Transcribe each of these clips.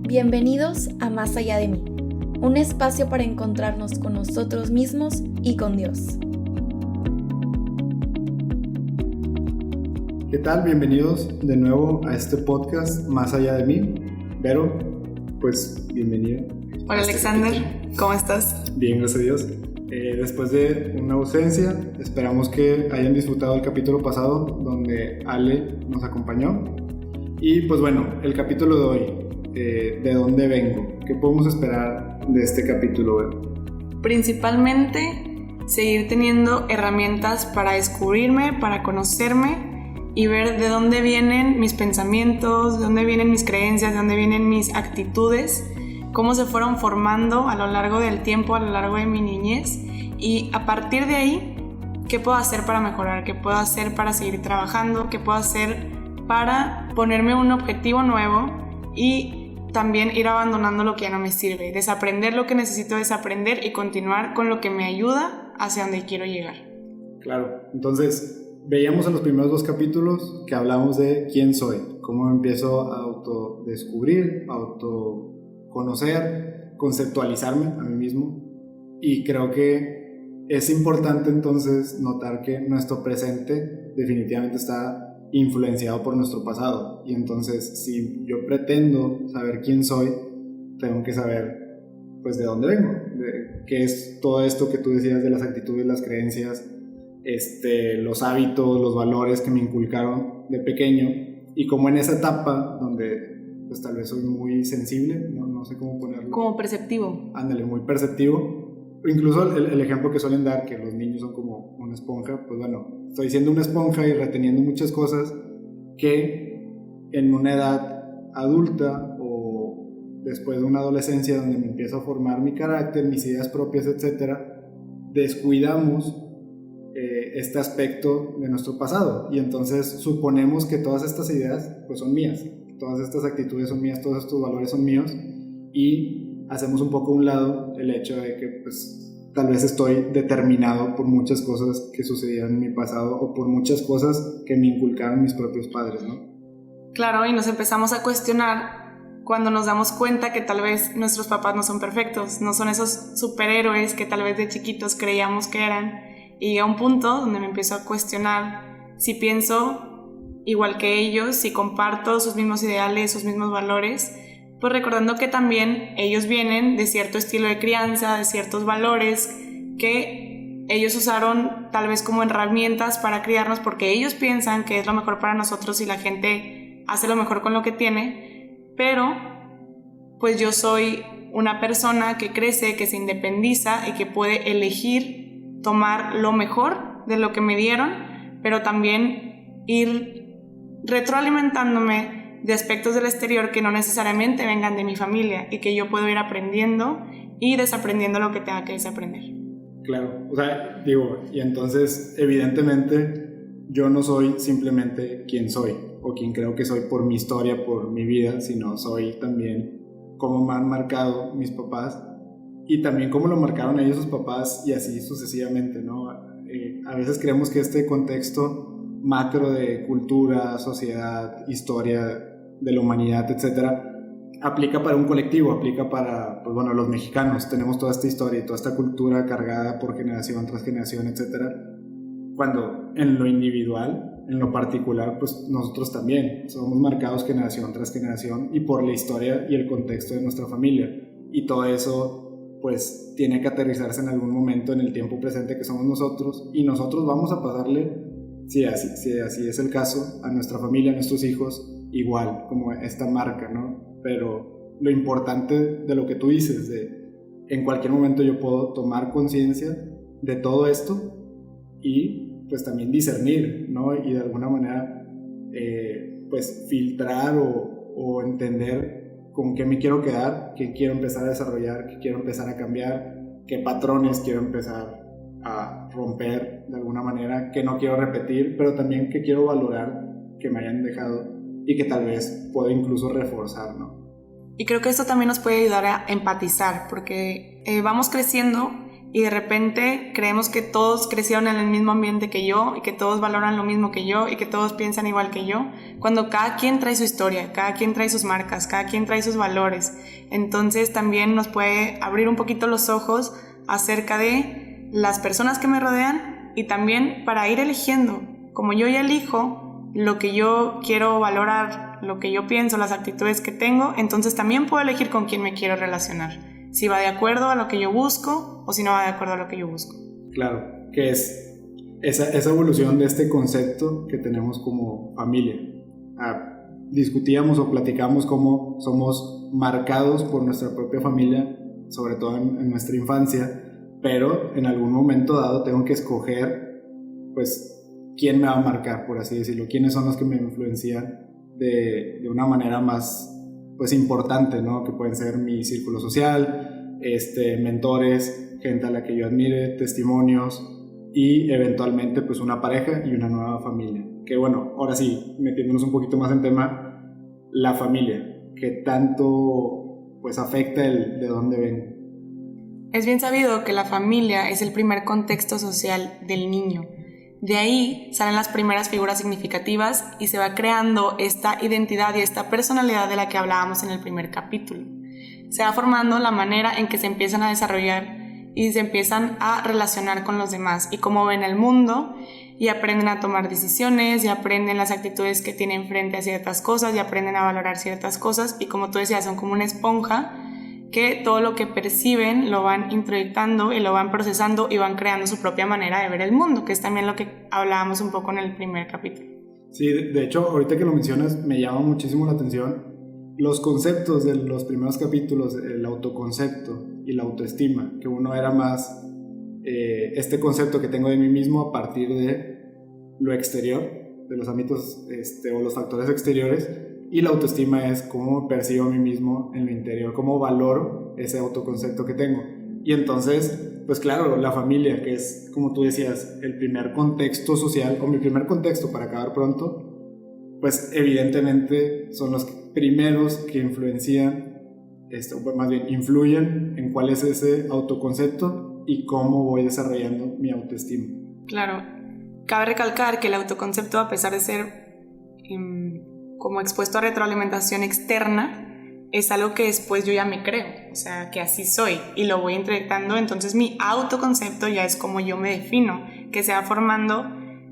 Bienvenidos a Más Allá de Mí, un espacio para encontrarnos con nosotros mismos y con Dios. ¿Qué tal? Bienvenidos de nuevo a este podcast Más Allá de Mí. Vero, pues bienvenido. Hola Alexander, ¿cómo estás? Bien, gracias a Dios. Después de una ausencia, esperamos que hayan disfrutado el capítulo pasado donde Ale nos acompañó. Y pues bueno, el capítulo de hoy, ¿de dónde vengo? ¿Qué podemos esperar de este capítulo, Vero? Principalmente seguir teniendo herramientas para descubrirme, para conocerme y ver de dónde vienen mis pensamientos, de dónde vienen mis creencias, de dónde vienen mis actitudes, cómo se fueron formando a lo largo del tiempo, a lo largo de mi niñez, y a partir de ahí, ¿qué puedo hacer para mejorar? ¿Qué puedo hacer para seguir trabajando? ¿Qué puedo hacer para ponerme un objetivo nuevo y también ir abandonando lo que ya no me sirve? Desaprender lo que necesito desaprender y continuar con lo que me ayuda hacia donde quiero llegar. Claro, entonces veíamos en los primeros dos capítulos que hablamos de quién soy, cómo me empiezo a autodescubrir, a autoconocer, conceptualizarme a mí mismo, y creo que es importante entonces notar que nuestro presente definitivamente está influenciado por nuestro pasado, y entonces si yo pretendo saber quién soy, tengo que saber pues de dónde vengo, de qué es todo esto que tú decías de las actitudes, las creencias, los hábitos, los valores que me inculcaron de pequeño, y como en esa etapa donde pues tal vez soy muy sensible, no sé cómo ponerlo. Como perceptivo. Ándale, muy perceptivo. Incluso el ejemplo que suelen dar, que los niños son como una esponja, pues bueno, estoy siendo una esponja y reteniendo muchas cosas que en una edad adulta o después de una adolescencia donde me empiezo a formar mi carácter, mis ideas propias, etcétera, descuidamos este aspecto de nuestro pasado, y entonces suponemos que todas estas ideas pues son mías, todas estas actitudes son mías, todos estos valores son míos, y hacemos un poco a un lado el hecho de que pues tal vez estoy determinado por muchas cosas que sucedieron en mi pasado o por muchas cosas que me inculcaron mis propios padres, ¿no? Claro, y nos empezamos a cuestionar cuando nos damos cuenta que tal vez nuestros papás no son perfectos, no son esos superhéroes que tal vez de chiquitos creíamos que eran, y llega un punto donde me empiezo a cuestionar si pienso igual que ellos, si comparto sus mismos ideales, sus mismos valores, pues recordando que también ellos vienen de cierto estilo de crianza, de ciertos valores que ellos usaron tal vez como herramientas para criarnos porque ellos piensan que es lo mejor para nosotros y la gente hace lo mejor con lo que tiene, pero pues yo soy una persona que crece, que se independiza y que puede elegir tomar lo mejor de lo que me dieron, pero también ir retroalimentándome de aspectos del exterior que no necesariamente vengan de mi familia y que yo puedo ir aprendiendo y desaprendiendo lo que tenga que desaprender. Claro, o sea, digo, y entonces evidentemente yo no soy simplemente quien soy o quien creo que soy por mi historia, por mi vida, sino soy también cómo me han marcado mis papás y también cómo lo marcaron ellos sus papás, y así sucesivamente, ¿no? A veces creemos que este contexto macro de cultura, sociedad, historia de la humanidad, etcétera, aplica para un colectivo, aplica para, pues bueno, los mexicanos tenemos toda esta historia y toda esta cultura cargada por generación tras generación, etcétera, cuando en lo individual, en lo particular, pues nosotros también somos marcados generación tras generación y por la historia y el contexto de nuestra familia, y todo eso pues tiene que aterrizarse en algún momento en el tiempo presente que somos nosotros, y nosotros vamos a pasarle, si así es el caso, a nuestra familia, a nuestros hijos, igual, como esta marca, ¿no? Pero lo importante de lo que tú dices, de en cualquier momento yo puedo tomar conciencia de todo esto y pues también discernir, ¿no? Y de alguna manera pues filtrar o entender con qué me quiero quedar, qué quiero empezar a desarrollar, qué quiero empezar a cambiar, qué patrones quiero empezar a romper de alguna manera, que no quiero repetir, pero también que quiero valorar que me hayan dejado y que tal vez puedo incluso reforzar, ¿no? Y creo que esto también nos puede ayudar a empatizar, porque vamos creciendo y de repente creemos que todos crecieron en el mismo ambiente que yo y que todos valoran lo mismo que yo y que todos piensan igual que yo, cuando cada quien trae su historia, cada quien trae sus marcas, cada quien trae sus valores. Entonces también nos puede abrir un poquito los ojos acerca de las personas que me rodean y también para ir eligiendo, como yo ya elijo lo que yo quiero valorar, lo que yo pienso, las actitudes que tengo, entonces también puedo elegir con quién me quiero relacionar, si va de acuerdo a lo que yo busco o si no va de acuerdo a lo que yo busco. Claro, que es esa evolución de este concepto que tenemos como familia. Discutíamos o platicamos cómo somos marcados por nuestra propia familia, sobre todo en nuestra infancia, pero en algún momento dado tengo que escoger, pues, quién me va a marcar, por así decirlo, quiénes son los que me influencian de una manera más, pues, importante, ¿no? Que pueden ser mi círculo social, mentores, gente a la que yo admire, testimonios y eventualmente, pues, una pareja y una nueva familia. Que bueno, ahora sí, metiéndonos un poquito más en tema, la familia, que tanto, pues, afecta el de dónde ven. Es bien sabido que la familia es el primer contexto social del niño. De ahí salen las primeras figuras significativas y se va creando esta identidad y esta personalidad de la que hablábamos en el primer capítulo. Se va formando la manera en que se empiezan a desarrollar y se empiezan a relacionar con los demás y cómo ven el mundo y aprenden a tomar decisiones y aprenden las actitudes que tienen frente a ciertas cosas y aprenden a valorar ciertas cosas y como tú decías, son como una esponja que todo lo que perciben lo van introyectando y lo van procesando y van creando su propia manera de ver el mundo, que es también lo que hablábamos un poco en el primer capítulo. Sí, de hecho, ahorita que lo mencionas, me llama muchísimo la atención los conceptos de los primeros capítulos, el autoconcepto y la autoestima, que uno era más este concepto que tengo de mí mismo a partir de lo exterior, de los ámbitos o los factores exteriores, y la autoestima es cómo percibo a mí mismo en lo interior, cómo valoro ese autoconcepto que tengo. Y entonces, pues claro, la familia, que es, como tú decías, el primer contexto social, o mi primer contexto para acabar pronto, pues evidentemente son los primeros que influencian, más bien influyen en cuál es ese autoconcepto y cómo voy desarrollando mi autoestima. Claro, cabe recalcar que el autoconcepto, a pesar de ser como expuesto a retroalimentación externa, es algo que después yo ya me creo, o sea, que así soy y lo voy introyectando, entonces mi autoconcepto ya es como yo me defino, que se va formando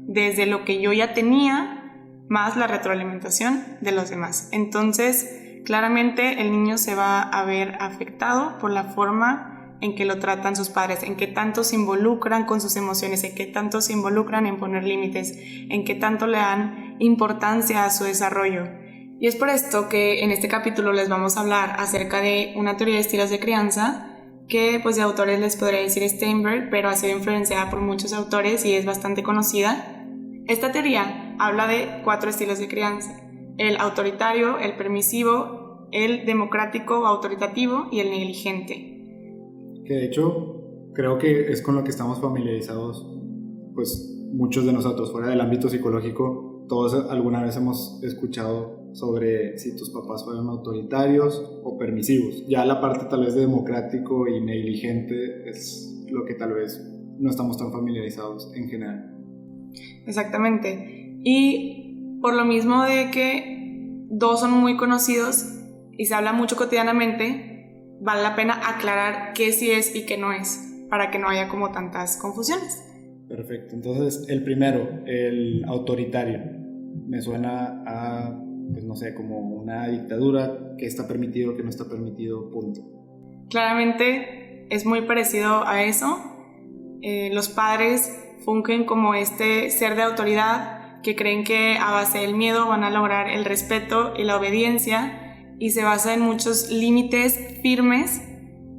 desde lo que yo ya tenía más la retroalimentación de los demás. Entonces, claramente el niño se va a ver afectado por la forma en que lo tratan sus padres, en qué tanto se involucran con sus emociones, en qué tanto se involucran en poner límites, en qué tanto le dan importancia a su desarrollo. Y es por esto que en este capítulo les vamos a hablar acerca de una teoría de estilos de crianza que pues de autores les podría decir Steinberg, pero ha sido influenciada por muchos autores y es bastante conocida. Esta teoría habla de 4 estilos de crianza: el autoritario, el permisivo, el democrático o autoritativo y el negligente. Que de hecho creo que es con lo que estamos familiarizados, pues muchos de nosotros, fuera del ámbito psicológico, todos alguna vez hemos escuchado sobre si tus papás fueron autoritarios o permisivos. Ya la parte tal vez de democrático y negligente es lo que tal vez no estamos tan familiarizados en general. Exactamente. Y por lo mismo de que 2 son muy conocidos y se habla mucho cotidianamente, vale la pena aclarar qué sí es y qué no es, para que no haya como tantas confusiones. Perfecto. Entonces, el primero, el autoritario, me suena a, pues no sé, como una dictadura, que está permitido, que no está permitido, punto. Claramente es muy parecido a eso. Los padres fungen como este ser de autoridad que creen que a base del miedo van a lograr el respeto y la obediencia, y se basa en muchos límites firmes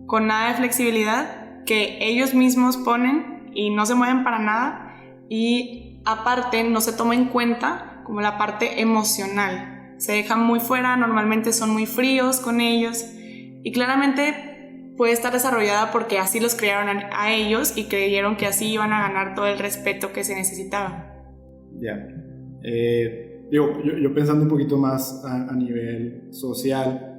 con nada de flexibilidad que ellos mismos ponen y no se mueven para nada, y aparte no se toma en cuenta como la parte emocional, se dejan muy fuera, normalmente son muy fríos con ellos y claramente puede estar desarrollada porque así los criaron a ellos y creyeron que así iban a ganar todo el respeto que se necesitaba. Ya. Yo pensando un poquito más a nivel social,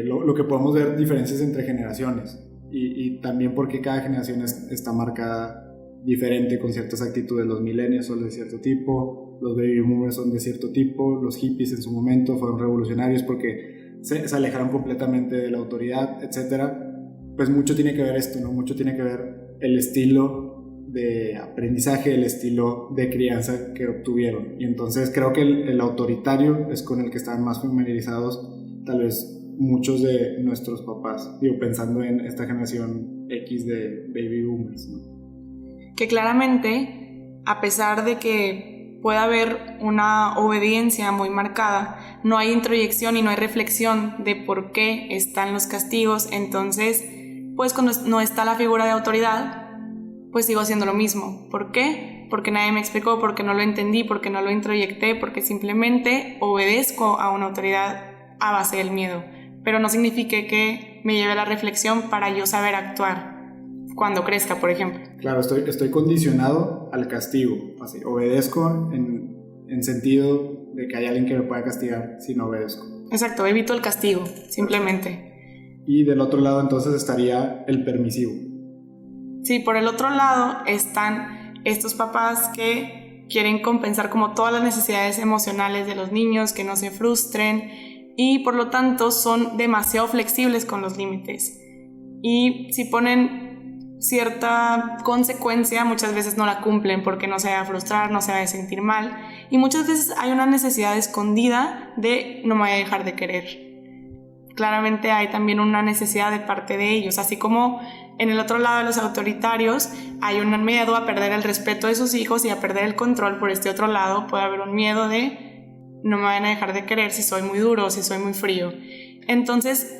lo que podemos ver diferencias entre generaciones. y también porque cada generación está marcada diferente con ciertas actitudes. Los millennials son de cierto tipo, los baby boomers son de cierto tipo, los hippies en su momento fueron revolucionarios porque se alejaron completamente de la autoridad, etcétera. Pues mucho tiene que ver esto, ¿no? Mucho tiene que ver el estilo de aprendizaje, el estilo de crianza que obtuvieron. Y entonces creo que el autoritario es con el que están más familiarizados tal vez muchos de nuestros papás, pensando en esta generación X de baby boomers, ¿no? Que claramente, a pesar de que pueda haber una obediencia muy marcada, no hay introyección y no hay reflexión de por qué están los castigos. Entonces, pues cuando no está la figura de autoridad, pues sigo haciendo lo mismo. ¿Por qué? Porque nadie me explicó, porque no lo entendí, porque no lo introyecté, porque simplemente obedezco a una autoridad a base del miedo. Pero no significa que me lleve a la reflexión para yo saber actuar cuando crezca, por ejemplo. Claro, estoy condicionado al castigo. Así, obedezco en sentido de que hay alguien que me pueda castigar si no obedezco. Exacto, evito el castigo, simplemente. Y del otro lado entonces estaría el permisivo. Sí, por el otro lado están estos papás que quieren compensar como todas las necesidades emocionales de los niños, que no se frustren, y por lo tanto son demasiado flexibles con los límites. Y si ponen cierta consecuencia, muchas veces no la cumplen porque no se va a frustrar, no se va a sentir mal, y muchas veces hay una necesidad escondida de no me voy a dejar de querer. Claramente hay también una necesidad de parte de ellos, así como en el otro lado de los autoritarios hay un miedo a perder el respeto de sus hijos y a perder el control. Por este otro lado puede haber un miedo de no me van a dejar de querer si soy muy duro, si soy muy frío. Entonces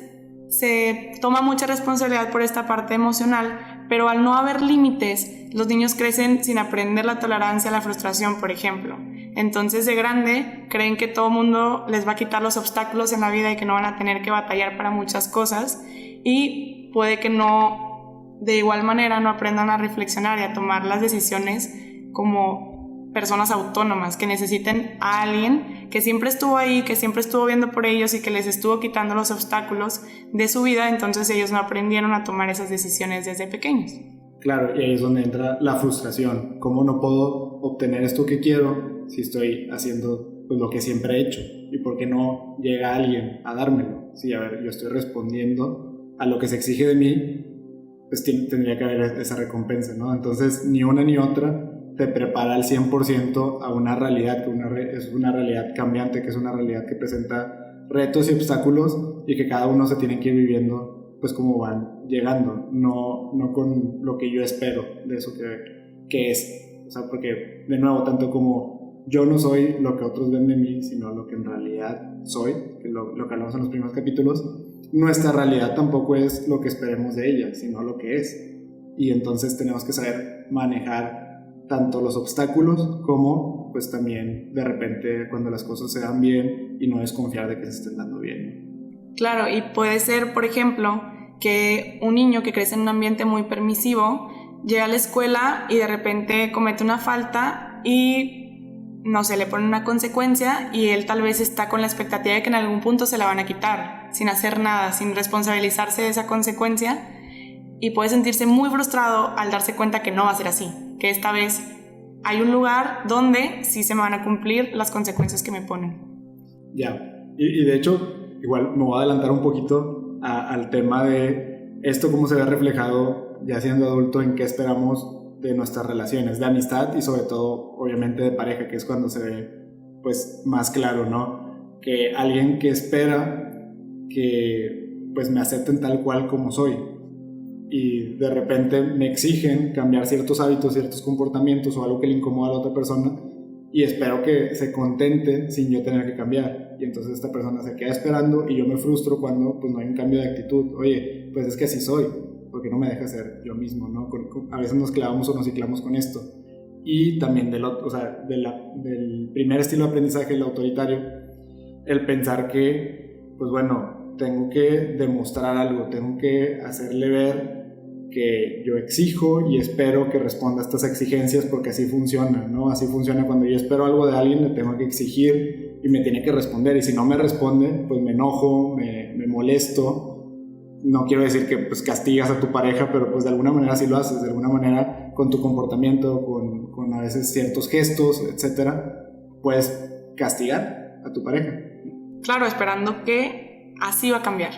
se toma mucha responsabilidad por esta parte emocional, pero al no haber límites, los niños crecen sin aprender la tolerancia a la frustración, por ejemplo. Entonces de grande creen que todo mundo les va a quitar los obstáculos en la vida y que no van a tener que batallar para muchas cosas, y puede que no, de igual manera, no aprendan a reflexionar y a tomar las decisiones como personas autónomas, que necesiten a alguien que siempre estuvo ahí, que siempre estuvo viendo por ellos y que les estuvo quitando los obstáculos de su vida. Entonces ellos no aprendieron a tomar esas decisiones desde pequeños. Claro, y ahí es donde entra la frustración. ¿Cómo no puedo obtener esto que quiero si estoy haciendo pues, lo que siempre he hecho? ¿Y por qué no llega alguien a dármelo? Sí, a ver, yo estoy respondiendo a lo que se exige de mí, pues tendría que haber esa recompensa, ¿no? Entonces ni una ni otra te prepara al 100% a una realidad que es una realidad cambiante, que es una realidad que presenta retos y obstáculos y que cada uno se tiene que ir viviendo pues como van llegando, no con lo que yo espero de eso que es. O sea, porque de nuevo, tanto como yo no soy lo que otros ven de mí, sino lo que en realidad soy, que lo que hablamos en los primeros capítulos, nuestra realidad tampoco es lo que esperemos de ella, sino lo que es. Y entonces tenemos que saber manejar tanto los obstáculos como pues también de repente cuando las cosas se dan bien y no desconfiar de que se estén dando bien. Claro, y puede ser, por ejemplo, que un niño que crece en un ambiente muy permisivo llega a la escuela y de repente comete una falta y no sé, le ponen una consecuencia y él tal vez está con la expectativa de que en algún punto se la van a quitar, sin hacer nada, sin responsabilizarse de esa consecuencia, y puede sentirse muy frustrado al darse cuenta que no va a ser así, que esta vez hay un lugar donde sí se me van a cumplir las consecuencias que me ponen. Ya, y de hecho, igual me voy a adelantar un poquito al tema de esto, cómo se ve reflejado ya siendo adulto, en qué esperamos de nuestras relaciones de amistad y sobre todo, obviamente, de pareja, que es cuando se ve pues más claro, ¿no? Que alguien que espera que pues me acepten tal cual como soy, y de repente me exigen cambiar ciertos hábitos, ciertos comportamientos o algo que le incomoda a la otra persona y espero que se contente sin yo tener que cambiar, y entonces esta persona se queda esperando y yo me frustro cuando pues no hay un cambio de actitud. Oye, pues es que así soy, porque no me deja ser yo mismo, ¿no? A veces nos clavamos o nos ciclamos con esto. Y también del primer estilo de aprendizaje, el autoritario, el pensar que pues bueno, tengo que demostrar algo, tengo que hacerle ver que yo exijo y espero que responda a estas exigencias, porque así funciona, ¿no? Así funciona. Cuando yo espero algo de alguien, le tengo que exigir y me tiene que responder, y si no me responde, pues me enojo, me molesto, no quiero decir que pues castigas a tu pareja, pero pues de alguna manera sí lo haces, de alguna manera con tu comportamiento, con a veces ciertos gestos, etcétera, puedes castigar a tu pareja. Claro, esperando que así va a cambiar.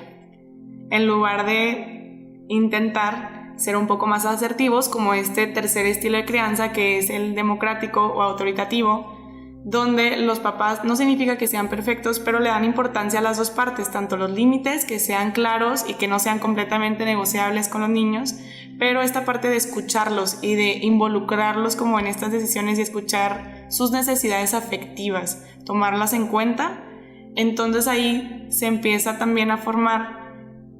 En lugar de intentar ser un poco más asertivos, como este tercer estilo de crianza que es el democrático o autoritativo, donde los papás no significa que sean perfectos, pero le dan importancia a las dos partes, tanto los límites, que sean claros y que no sean completamente negociables con los niños, pero esta parte de escucharlos y de involucrarlos como en estas decisiones y escuchar sus necesidades afectivas, tomarlas en cuenta. Entonces ahí se empieza también a formar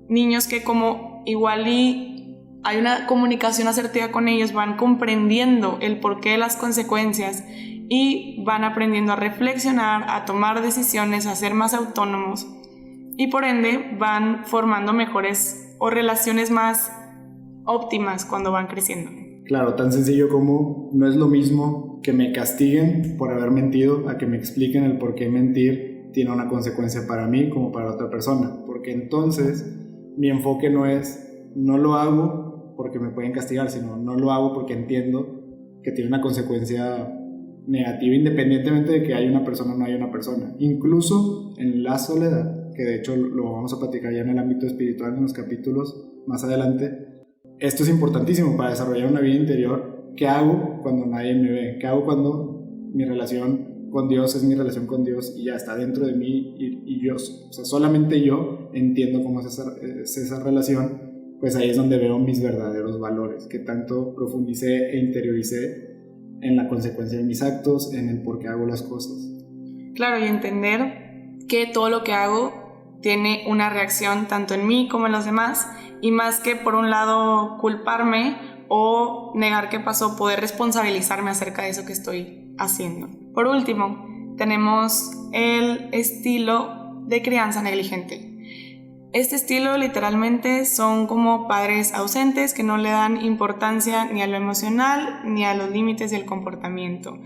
niños que como igual y hay una comunicación asertiva con ellos, van comprendiendo el porqué de las consecuencias y van aprendiendo a reflexionar, a tomar decisiones, a ser más autónomos y por ende van formando mejores o relaciones más óptimas cuando van creciendo. Claro, tan sencillo como no es lo mismo que me castiguen por haber mentido a que me expliquen el por qué mentir tiene una consecuencia para mí como para otra persona, porque entonces mi enfoque no es no lo hago porque me pueden castigar, sino no lo hago porque entiendo que tiene una consecuencia negativa independientemente de que haya una persona o no haya una persona, incluso en la soledad, que de hecho lo vamos a platicar ya en el ámbito espiritual en los capítulos más adelante. Esto es importantísimo para desarrollar una vida interior. ¿Qué hago cuando nadie me ve? ¿Qué hago cuando mi relación con Dios es mi relación con Dios y ya está dentro de mí y yo, o sea, solamente yo entiendo cómo es esa relación? Pues ahí es donde veo mis verdaderos valores, que tanto profundicé e interioricé en la consecuencia de mis actos, en el por qué hago las cosas. Claro, y entender que todo lo que hago tiene una reacción tanto en mí como en los demás, y más que por un lado culparme o negar qué pasó, poder responsabilizarme acerca de eso que estoy haciendo. Por último, tenemos el estilo de crianza negligente. Este estilo literalmente son como padres ausentes que no le dan importancia ni a lo emocional ni a los límites del comportamiento.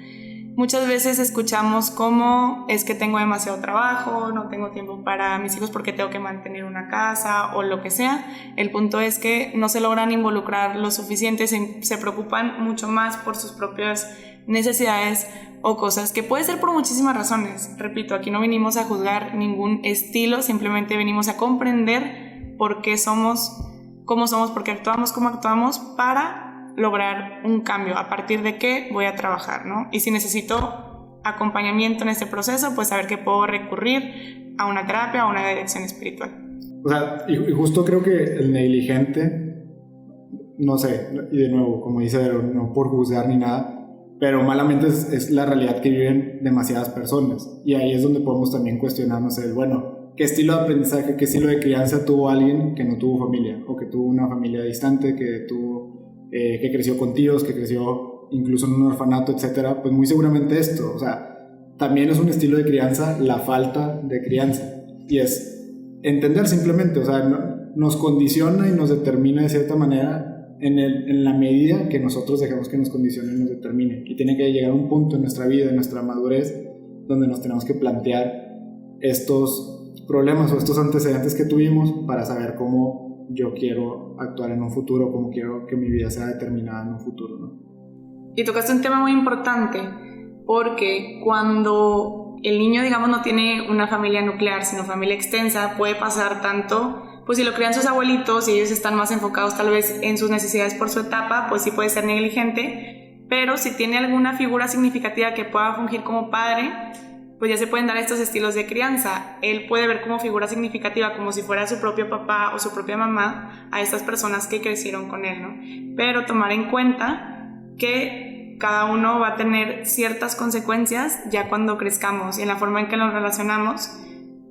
Muchas veces escuchamos cómo es que tengo demasiado trabajo, no tengo tiempo para mis hijos porque tengo que mantener una casa o lo que sea. El punto es que no se logran involucrar lo suficiente, se preocupan mucho más por sus propias necesidades o cosas que puede ser por muchísimas razones. Repito, aquí no venimos a juzgar ningún estilo, simplemente venimos a comprender por qué somos como somos, por qué actuamos como actuamos para lograr un cambio, a partir de qué voy a trabajar, ¿no? Y si necesito acompañamiento en este proceso, pues saber que puedo recurrir a una terapia o a una dirección espiritual. O sea, y justo creo que el negligente, no sé, y de nuevo, como dice Vero, no por juzgar ni nada, pero malamente es la realidad que viven demasiadas personas. Y ahí es donde podemos también cuestionarnos bueno, ¿qué estilo de aprendizaje, qué estilo de crianza tuvo alguien que no tuvo familia? O que tuvo una familia distante, que creció con tíos, que creció incluso en un orfanato, etcétera. Pues muy seguramente esto, o sea, también es un estilo de crianza la falta de crianza. Y es entender simplemente, o sea, nos condiciona y nos determina de cierta manera en la medida que nosotros dejamos que nos condicione y nos determine. Y tiene que llegar un punto en nuestra vida, en nuestra madurez, donde nos tenemos que plantear estos problemas o estos antecedentes que tuvimos para saber cómo yo quiero actuar en un futuro, cómo quiero que mi vida sea determinada en un futuro, ¿no? Y tocaste un tema muy importante, porque cuando el niño, digamos, no tiene una familia nuclear, sino familia extensa, puede pasar tanto, pues si lo crían sus abuelitos y ellos están más enfocados tal vez en sus necesidades por su etapa, pues sí puede ser negligente, pero si tiene alguna figura significativa que pueda fungir como padre, pues ya se pueden dar estos estilos de crianza. Él puede ver como figura significativa, como si fuera su propio papá o su propia mamá, a estas personas que crecieron con él, ¿no? Pero tomar en cuenta que cada uno va a tener ciertas consecuencias ya cuando crezcamos y en la forma en que nos relacionamos.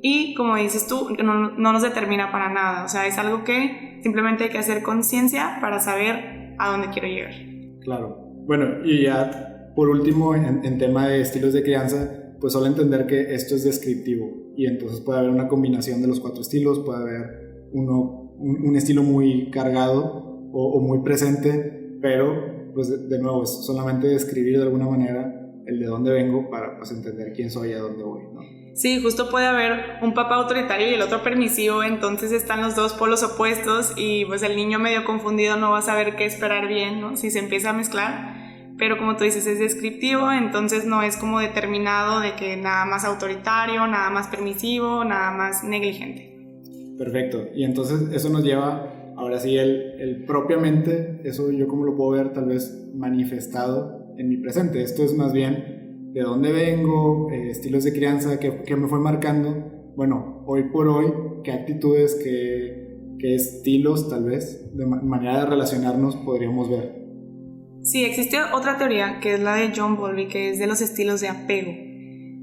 Y como dices tú, no nos determina para nada. O sea, es algo que simplemente hay que hacer conciencia para saber a dónde quiero llegar. Claro. Bueno, y ya por último, en tema de estilos de crianza, pues solo entender que esto es descriptivo. Y entonces puede haber una combinación de los 4 estilos, puede haber un estilo muy cargado o muy presente, pero pues de nuevo es solamente describir de alguna manera el de dónde vengo para pues entender quién soy y a dónde voy, ¿no? Sí, justo puede haber un papá autoritario y el otro permisivo, entonces están los dos polos opuestos y pues el niño medio confundido no va a saber qué esperar bien, ¿no? Si se empieza a mezclar, pero como tú dices es descriptivo, entonces no es como determinado de que nada más autoritario, nada más permisivo, nada más negligente. Perfecto, y entonces eso nos lleva, ahora sí, el propiamente, eso yo como lo puedo ver tal vez manifestado en mi presente. Esto es más bien de dónde vengo, estilos de crianza que me fue marcando, bueno, hoy por hoy, qué actitudes, qué estilos tal vez, de manera de relacionarnos podríamos ver. Sí, existe otra teoría que es la de John Bowlby, que es de los estilos de apego.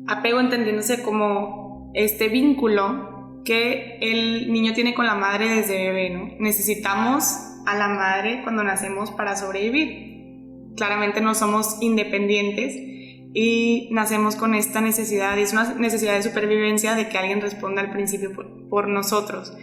Apego entendiéndose como este vínculo que el niño tiene con la madre desde bebé, ¿no? Necesitamos a la madre cuando nacemos para sobrevivir. Claramente no somos independientes y nacemos con esta necesidad, y es una necesidad de supervivencia de que alguien responda al principio por nosotros.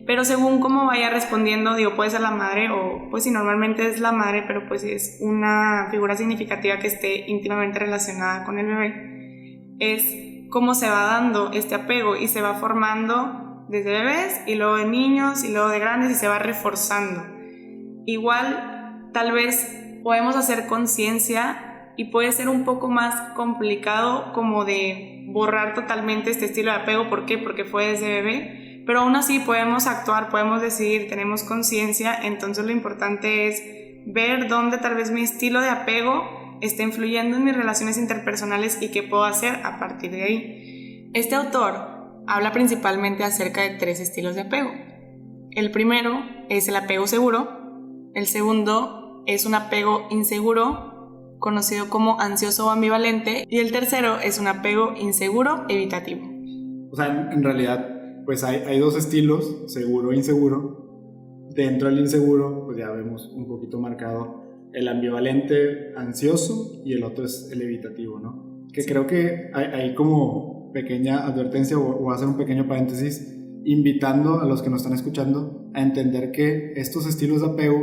Pero según cómo vaya respondiendo, digo, puede ser la madre o pues sí, normalmente es la madre, pero pues es una figura significativa que esté íntimamente relacionada con el bebé, es cómo se va dando este apego y se va formando desde bebés y luego de niños y luego de grandes y se va reforzando. Igual, tal vez podemos hacer conciencia y puede ser un poco más complicado como de borrar totalmente este estilo de apego. ¿Por qué? Porque fue desde bebé, pero aún así podemos actuar, podemos decidir, tenemos conciencia, entonces lo importante es ver dónde tal vez mi estilo de apego está influyendo en mis relaciones interpersonales y qué puedo hacer a partir de ahí. Este autor habla principalmente acerca de 3 estilos de apego. El primero es el apego seguro, el segundo es un apego inseguro, conocido como ansioso o ambivalente, y el tercero es un apego inseguro evitativo. O sea, en realidad, pues hay 2 estilos, seguro e inseguro. Dentro del inseguro, pues ya vemos un poquito marcado el ambivalente ansioso y el otro es el evitativo, ¿no? Que sí. Creo que hay como pequeña advertencia o hacer un pequeño paréntesis, invitando a los que nos están escuchando a entender que estos estilos de apego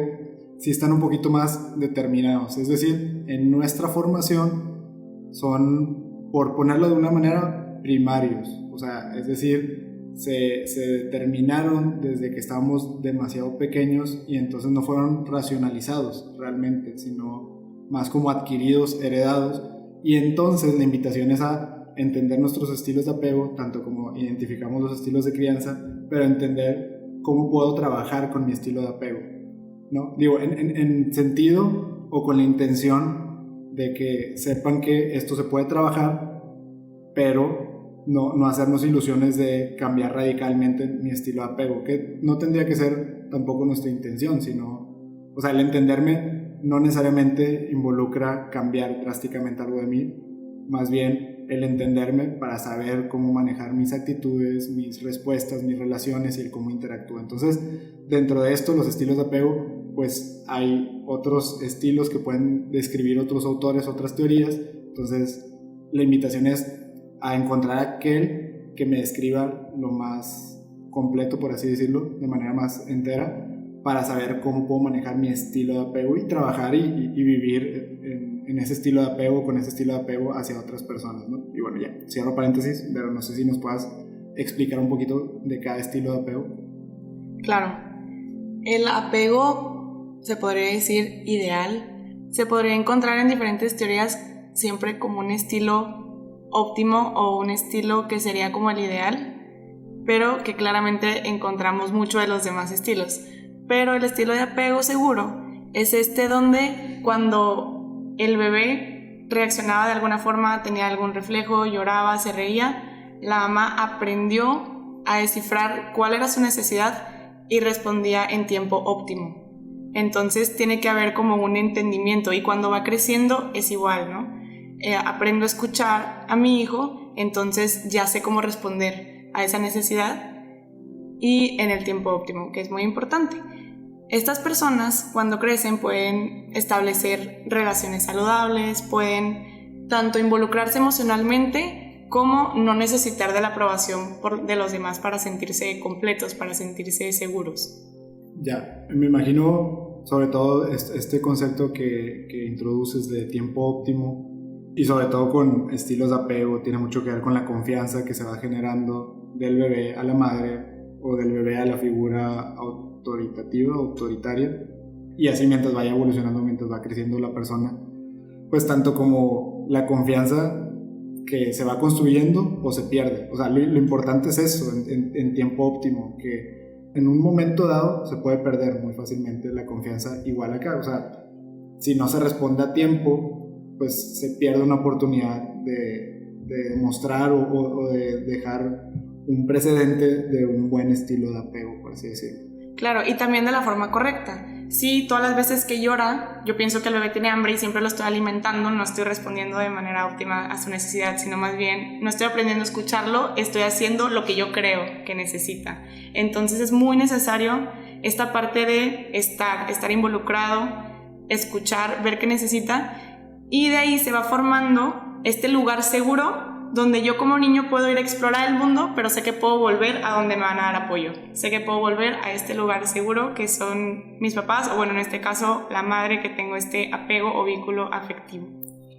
sí están un poquito más determinados, es decir, en nuestra formación son, por ponerlo de una manera, primarios, o sea, es decir, se determinaron desde que estábamos demasiado pequeños y entonces no fueron racionalizados realmente, sino más como adquiridos, heredados, y entonces la invitación es a entender nuestros estilos de apego, tanto como identificamos los estilos de crianza, pero entender cómo puedo trabajar con mi estilo de apego, ¿no? Digo, en sentido o con la intención de que sepan que esto se puede trabajar, pero no hacernos ilusiones de cambiar radicalmente mi estilo de apego, que no tendría que ser tampoco nuestra intención, sino, o sea, el entenderme no necesariamente involucra cambiar drásticamente algo de mí, más bien el entenderme para saber cómo manejar mis actitudes, mis respuestas, mis relaciones y el cómo interactúo. Entonces, dentro de esto, los estilos de apego, pues hay otros estilos que pueden describir otros autores, otras teorías. Entonces, la invitación es a encontrar aquel que me describa lo más completo, por así decirlo, de manera más entera, para saber cómo puedo manejar mi estilo de apego y trabajar y vivir en ese estilo de apego, con ese estilo de apego hacia otras personas, ¿no? Y bueno, ya, cierro paréntesis, pero no sé si nos puedas explicar un poquito de cada estilo de apego. Claro, el apego se podría decir ideal, se podría encontrar en diferentes teorías siempre como un estilo óptimo o un estilo que sería como el ideal, pero que claramente encontramos mucho de los demás estilos. Pero el estilo de apego seguro es este donde cuando el bebé reaccionaba de alguna forma, tenía algún reflejo, lloraba, se reía, la mamá aprendió a descifrar cuál era su necesidad y respondía en tiempo óptimo. Entonces tiene que haber como un entendimiento y cuando va creciendo es igual, ¿no? Aprendo a escuchar a mi hijo, entonces ya sé cómo responder a esa necesidad y en el tiempo óptimo, que es muy importante. Estas personas cuando crecen pueden establecer relaciones saludables, pueden tanto involucrarse emocionalmente como no necesitar de la aprobación de los demás para sentirse completos, para sentirse seguros. Ya, me imagino sobre todo este concepto que introduces de tiempo óptimo, Y sobre todo con estilos de apego, tiene mucho que ver con la confianza que se va generando del bebé a la madre o del bebé a la figura autoritaria. Y así mientras vaya evolucionando, mientras va creciendo la persona, pues tanto como la confianza que se va construyendo o se pierde. O sea, lo importante es eso, en tiempo óptimo, que en un momento dado se puede perder muy fácilmente la confianza igual acá. O sea, si no se responde a tiempo, pues se pierde una oportunidad de demostrar o de dejar un precedente de un buen estilo de apego, por así decirlo. Claro, y también de la forma correcta. Sí, todas las veces que llora, yo pienso que el bebé tiene hambre y siempre lo estoy alimentando, no estoy respondiendo de manera óptima a su necesidad, sino más bien no estoy aprendiendo a escucharlo, estoy haciendo lo que yo creo que necesita. Entonces es muy necesario esta parte de estar involucrado, escuchar, ver qué necesita, y de ahí se va formando este lugar seguro donde yo como niño puedo ir a explorar el mundo, pero sé que puedo volver a donde me van a dar apoyo. Sé que puedo volver a este lugar seguro que son mis papás, o bueno, en este caso, la madre, que tengo este apego o vínculo afectivo.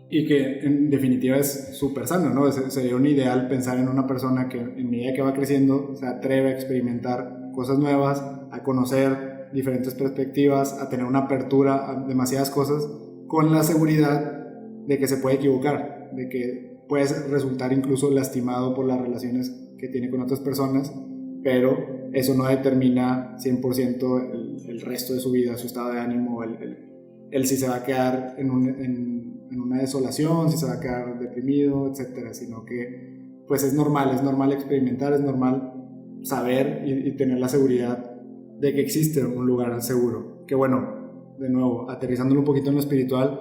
Y que en definitiva es súper sano, ¿no? Sería un ideal pensar en una persona que en medida que va creciendo se atreve a experimentar cosas nuevas, a conocer diferentes perspectivas, a tener una apertura a demasiadas cosas, con la seguridad de que se puede equivocar, de que puedes resultar incluso lastimado por las relaciones que tiene con otras personas, pero eso no determina 100% el resto de su vida, su estado de ánimo, el si se va a quedar en una desolación, si se va a quedar deprimido, etcétera, sino que pues es normal experimentar, es normal saber y tener la seguridad de que existe un lugar seguro. Que bueno, de nuevo, aterrizándolo un poquito en lo espiritual,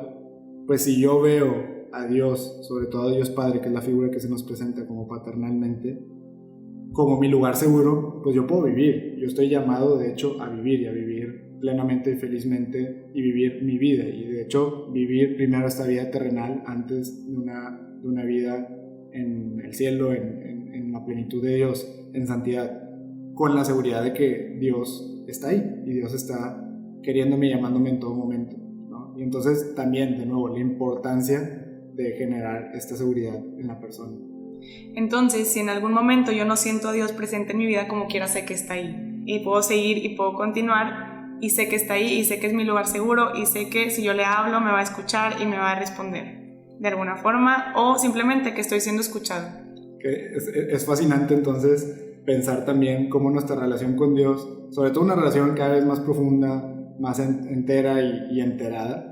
pues si yo veo a Dios, sobre todo a Dios Padre, que es la figura que se nos presenta como paternalmente, como mi lugar seguro, pues yo puedo vivir. Yo estoy llamado, de hecho, a vivir plenamente y felizmente y vivir mi vida. Y de hecho, vivir primero esta vida terrenal antes de una vida en el cielo, en la plenitud de Dios, en santidad, con la seguridad de que Dios está ahí y Dios está queriéndome y llamándome en todo momento, ¿no? Y entonces también, de nuevo, la importancia de generar esta seguridad en la persona. Entonces, si en algún momento yo no siento a Dios presente en mi vida, como quiera sé que está ahí, y puedo seguir y puedo continuar, y sé que está ahí, y sé que es mi lugar seguro, y sé que si yo le hablo me va a escuchar y me va a responder de alguna forma, o simplemente que estoy siendo escuchado. Es fascinante entonces pensar también cómo nuestra relación con Dios, sobre todo una relación cada vez más profunda, más entera y enterada,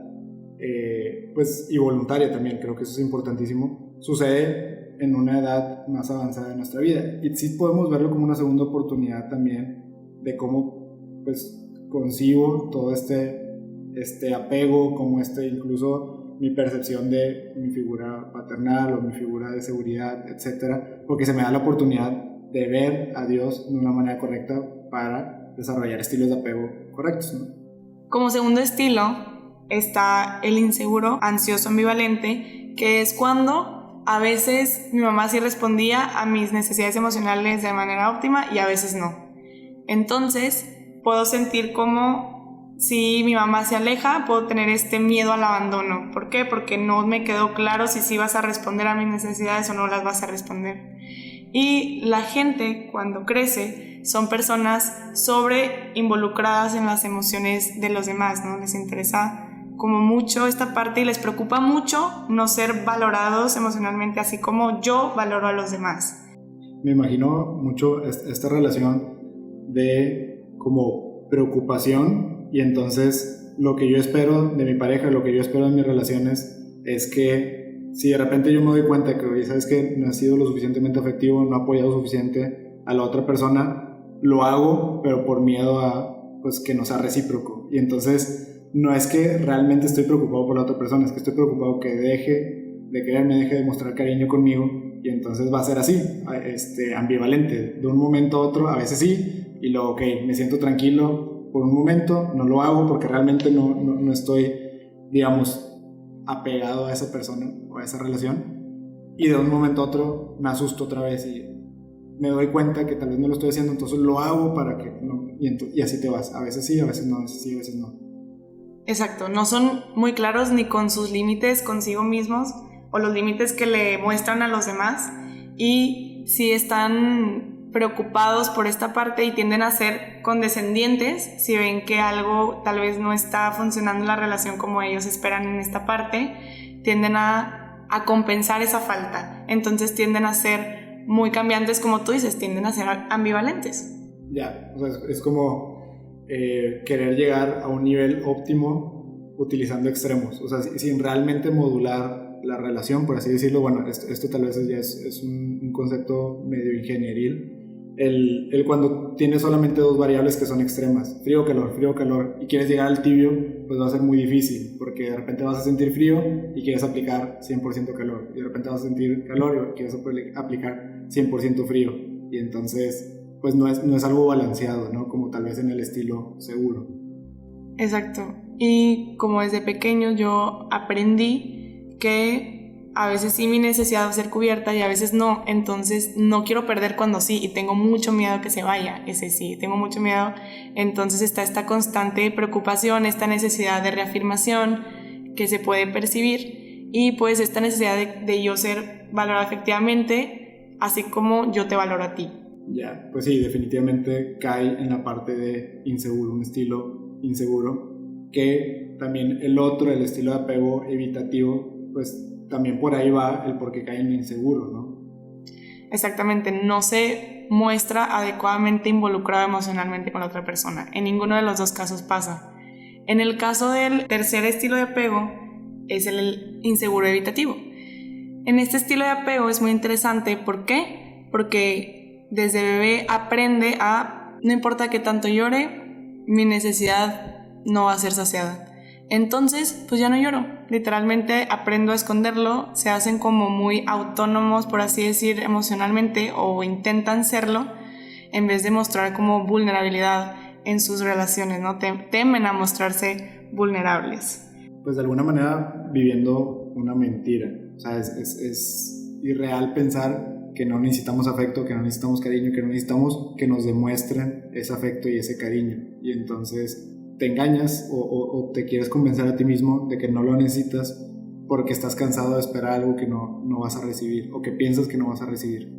pues, y voluntaria también, creo que eso es importantísimo, sucede en una edad más avanzada de nuestra vida, y sí podemos verlo como una segunda oportunidad también de cómo pues concibo todo este apego, como incluso mi percepción de mi figura paternal o mi figura de seguridad, etcétera, porque se me da la oportunidad de ver a Dios de una manera correcta para desarrollar estilos de apego correctos, ¿no? Como segundo estilo está el inseguro, ansioso, ambivalente, que es cuando a veces mi mamá sí respondía a mis necesidades emocionales de manera óptima y a veces no. Entonces puedo sentir como si mi mamá se aleja, puedo tener este miedo al abandono. ¿Por qué? Porque no me quedó claro si sí vas a responder a mis necesidades o no las vas a responder. Y la gente cuando crece son personas sobre involucradas en las emociones de los demás, ¿no? Les interesa como mucho esta parte y les preocupa mucho no ser valorados emocionalmente así como yo valoro a los demás. Me imagino mucho esta relación de como preocupación, y entonces lo que yo espero de mi pareja, lo que yo espero de mis relaciones es que si de repente yo me doy cuenta que, oye, ¿sabes qué? No he sido lo suficientemente afectivo, no he apoyado suficiente a la otra persona, lo hago, pero por miedo a pues que no sea recíproco. Y entonces no es que realmente estoy preocupado por la otra persona, es que estoy preocupado que deje de quererme, deje de mostrar cariño conmigo, y entonces va a ser así, ambivalente, de un momento a otro, a veces sí, y luego, ok, me siento tranquilo por un momento, no lo hago porque realmente no estoy, digamos, apegado a esa persona o a esa relación, y de un momento a otro me asusto otra vez y me doy cuenta que tal vez no lo estoy haciendo, entonces lo hago para que no, y así te vas, a veces sí, a veces no, a veces sí, a veces no. Exacto, no son muy claros ni con sus límites consigo mismos o los límites que le muestran a los demás, y si están preocupados por esta parte y tienden a ser condescendientes si ven que algo tal vez no está funcionando en la relación como ellos esperan en esta parte, tienden a compensar esa falta, entonces tienden a ser muy cambiantes, como tú dices, tienden a ser ambivalentes. Ya, o sea, es como querer llegar a un nivel óptimo utilizando extremos, o sea, sin realmente modular la relación, por así decirlo. Bueno, esto tal vez ya es un concepto medio ingenieril. El cuando tienes solamente dos variables que son extremas, frío, calor, y quieres llegar al tibio, pues va a ser muy difícil, porque de repente vas a sentir frío y quieres aplicar 100% calor, y de repente vas a sentir calor y quieres aplicar 100% frío, y entonces pues no es algo balanceado, ¿no? Como tal vez en el estilo seguro. Exacto. Y como desde pequeño yo aprendí que a veces sí mi necesidad va a ser cubierta y a veces no, entonces no quiero perder cuando sí, y tengo mucho miedo que se vaya ese sí, tengo mucho miedo, entonces está esta constante preocupación, esta necesidad de reafirmación que se puede percibir, y pues esta necesidad de yo ser valorado efectivamente, así como yo te valoro a ti. Ya, pues sí, definitivamente cae en la parte de inseguro, un estilo inseguro, que también el estilo de apego evitativo, pues también por ahí va el por qué cae en inseguro, ¿no? Exactamente, no se muestra adecuadamente involucrado emocionalmente con la otra persona. En ninguno de los dos casos pasa. En el caso del tercer estilo de apego, es el inseguro evitativo. En este estilo de apego es muy interesante. ¿Por qué? Porque desde bebé aprende a, no importa qué tanto llore, mi necesidad no va a ser saciada. Entonces, pues ya no lloro. Literalmente aprendo a esconderlo. Se hacen como muy autónomos, por así decir, emocionalmente, o intentan serlo, en vez de mostrar como vulnerabilidad en sus relaciones, ¿no? Temen a mostrarse vulnerables. Pues de alguna manera viviendo una mentira. O sea, es irreal pensar que no necesitamos afecto, que no necesitamos cariño, que no necesitamos que nos demuestren ese afecto y ese cariño. Y entonces te engañas o te quieres convencer a ti mismo de que no lo necesitas porque estás cansado de esperar algo que no vas a recibir, o que piensas que no vas a recibir.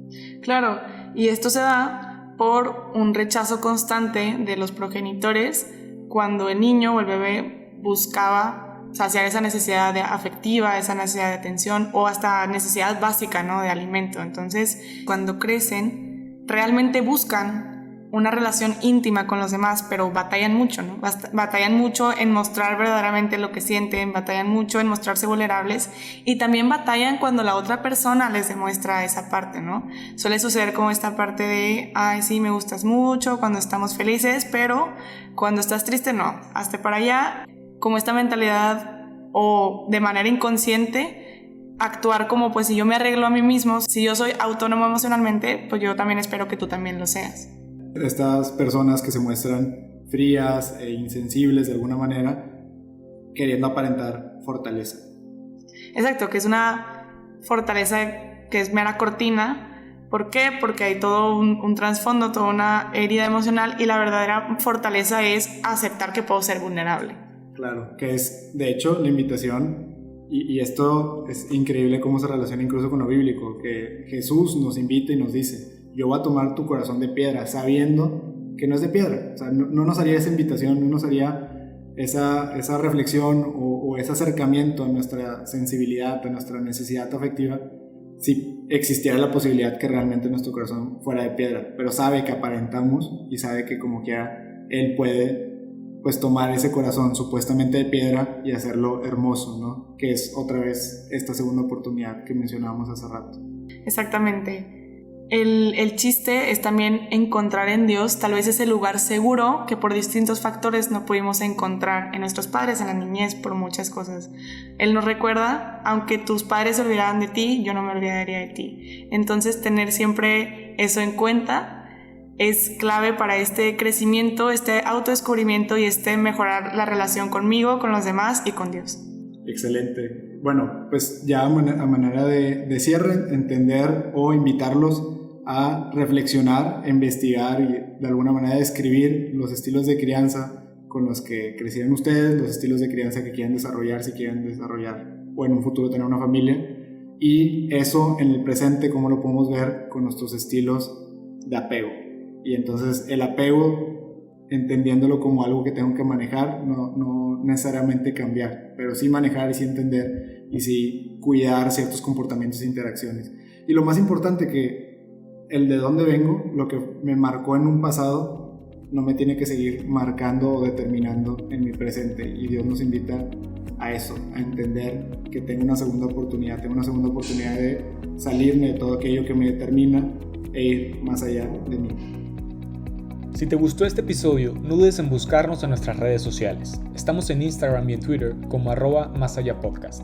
Claro, y esto se da por un rechazo constante de los progenitores cuando el niño o el bebé buscaba saciar esa necesidad afectiva, esa necesidad de atención, o hasta necesidad básica, ¿no? De alimento. Entonces, cuando crecen, realmente buscan una relación íntima con los demás, pero batallan mucho, ¿no? Batallan mucho en mostrar verdaderamente lo que sienten, batallan mucho en mostrarse vulnerables, y también batallan cuando la otra persona les demuestra esa parte, ¿no? Suele suceder como esta parte de, ay, sí, me gustas mucho cuando estamos felices, pero cuando estás triste, no, hazte para allá. Como esta mentalidad, o de manera inconsciente, actuar como, pues si yo me arreglo a mí mismo, si yo soy autónomo emocionalmente, pues yo también espero que tú también lo seas. Estas personas que se muestran frías e insensibles de alguna manera, queriendo aparentar fortaleza. Exacto, que es una fortaleza que es mera cortina. ¿Por qué? Porque hay todo un trasfondo, toda una herida emocional, y la verdadera fortaleza es aceptar que puedo ser vulnerable. Claro, que es de hecho la invitación, y esto es increíble cómo se relaciona incluso con lo bíblico, que Jesús nos invita y nos dice: yo voy a tomar tu corazón de piedra, sabiendo que no es de piedra. O sea, no nos haría esa invitación, no nos haría esa reflexión o ese acercamiento a nuestra sensibilidad, a nuestra necesidad afectiva, si existiera la posibilidad que realmente nuestro corazón fuera de piedra. Pero sabe que aparentamos y sabe que como quiera Él puede, pues, tomar ese corazón supuestamente de piedra y hacerlo hermoso, ¿no? Que es otra vez esta segunda oportunidad que mencionábamos hace rato. Exactamente. El chiste es también encontrar en Dios tal vez ese lugar seguro que por distintos factores no pudimos encontrar en nuestros padres, en la niñez, por muchas cosas. Él nos recuerda, aunque tus padres se olvidaran de ti, yo no me olvidaría de ti. Entonces, tener siempre eso en cuenta es clave para este crecimiento, este autodescubrimiento y mejorar la relación conmigo, con los demás y con Dios. Excelente. Bueno, pues ya a manera de cierre, entender o invitarlos a reflexionar, investigar y de alguna manera describir los estilos de crianza con los que crecieron ustedes, los estilos de crianza que quieren desarrollar, si quieren desarrollar o en un futuro tener una familia, Y eso en el presente, ¿cómo lo podemos ver? Con nuestros estilos de apego. Y entonces el apego, entendiéndolo como algo que tengo que manejar, no necesariamente cambiar, pero sí manejar y sí entender y sí cuidar ciertos comportamientos e interacciones. Y lo más importante, que el de dónde vengo, lo que me marcó en un pasado, no me tiene que seguir marcando o determinando en mi presente. Y Dios nos invita a eso, a entender que tengo una segunda oportunidad de salirme de todo aquello que me determina e ir más allá de mí. Si te gustó este episodio, no dudes en buscarnos en nuestras redes sociales. Estamos en Instagram y en Twitter como @masallapodcast.